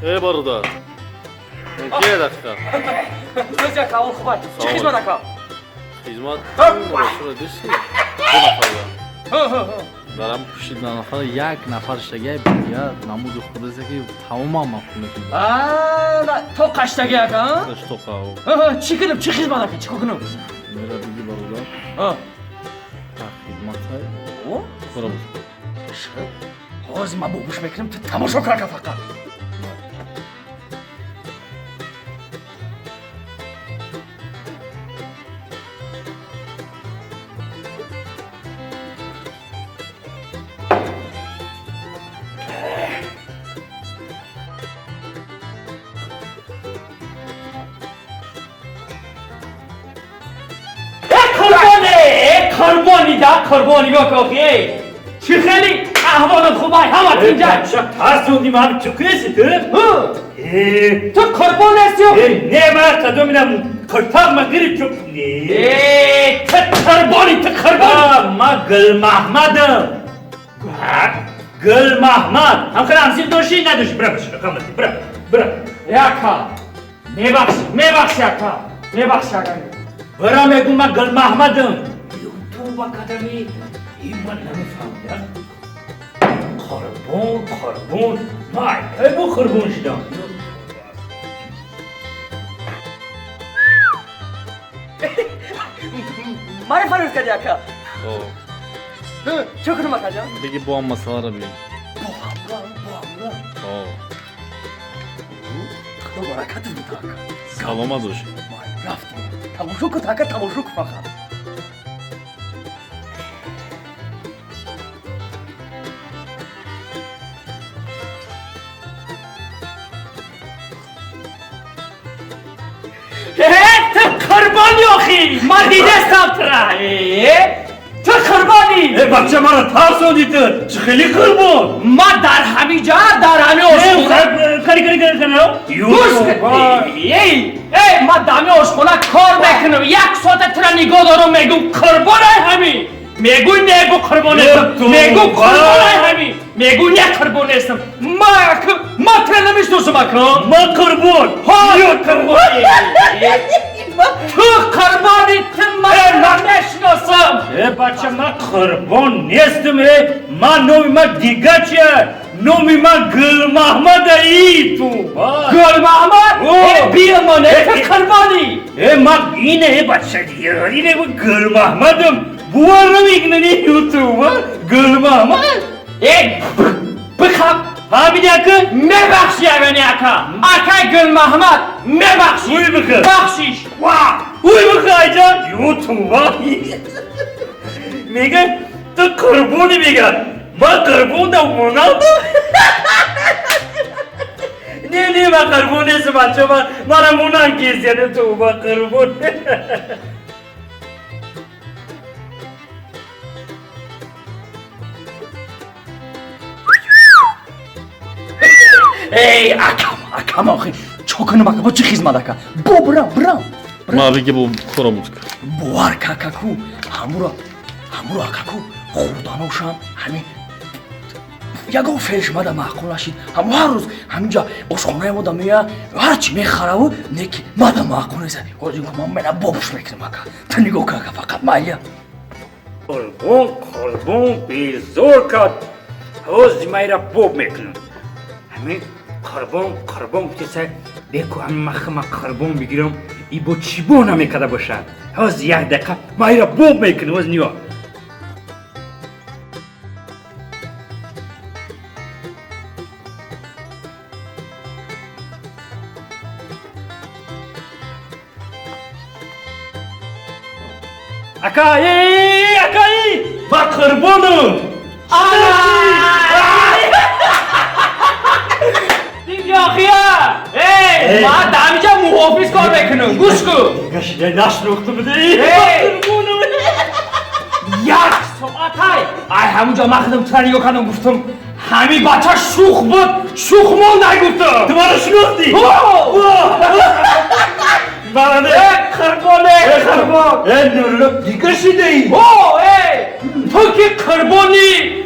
برادر یه دقیقه روز یک اول خوبه چه خدمت اکا؟ خدمت رسول داشتی؟ دو نفر دارم پوشید نفر یک نفر شگه بگیر نمود خودزه که تمام هم مفهوم کنیم تو قشتگی اکا؟ قشتو قهو چی کنم؟ چی خدمت اکا؟ چی کنم؟ میره بگی برادر خدمت های برو بود حاضر من بوش میکنم تو تماشا کنم فقط قربانی با کاخی چی خیلی احوال خوبه همه اینجا ترسوندیم هم چکریسی تو؟ تو قربان هستی؟ نه من تا دومینم کرتاق ما گیری چکنی تو قربانی ما گل محمدم گل محمد هم کنه همسیل دوشی ندوشی برا بشی برا یکا میبخشی اکا میبخشی اکا برا میگو ما گل محمدم تو با قدمی این من نمیفهمدم قربون مای که بو قربون شدم ماری فرض کردی اکا چه کنم اکا جان؟ بگی با هم مسئله رو بگی با هم خدا برکت بود اکا سلامت باشی مای رفتیم تماشا کن اکا تماشا کن فقط تو قربانی آخی من دیدستم تو قربانی بچه من ترسوندی تو چه خیلی قربون من در همین جا در همین آشخونه کاری من در همین آشخونه کار میکنم یک ساعت تر نگاه دارم میگم قربان همین میگو نگو قربان هستم میگو قربان همین میگو نه قربان هستم ما تر نمیشناسم اکرام ما قربون یا قربانی تو قربانی تو من نشناسم بچه من قربان نیستم من نومی من دیگه چیه نومی من گل محمد ای تو گل محمد بیا منه تو قربانی من اینه بچه دیگه اینه گل محمدم بوار نمیگنه یوتیوب گل محمد بخم همین اکا میبخشی اوانی اکا گل محمد میبخشی اوی بخم بخشیش اوی بخم جان یوتیوب میگن تو قربونی میگن ما قربون دم منام نه من قربون نیستم بچه من منام کیسیانه تو با قربون ای اکم آخی چو کنم اکا با چه خیزمت اکا برم ما بگی با خورا بود که بوار کاکاکو همورا اکاکو خوردانوشم همین یگو فیلش ماده معقول نشید هر روز همینجا آشخونه ما دمیه هرچی میخره و نیکی ماده معقول نیست گوزین که من منه بابش میکنم اکا تا نگو که اکا فقط مایه قربون بیزور کد حوز مایرا بوب میکنم همین قربون کسی بکو همین مخم قربون بگیرم ای با چی بو نمیکده باشه حوز یک دقیقه مایرا بوب میکنم حوز نیو اکایی با قربونم دیگه آخیه من دمیجا محافظ کار میکنم گوش کن دیگه شده نشناخته بده یک ساعت ای همونجا مخدم ترنیگو کردم گفتم همین بچه شوخ بود شوخ مون نگفتم تو منو شناختی برانه قربانه نورلو دیگه شده ای تو که قربانی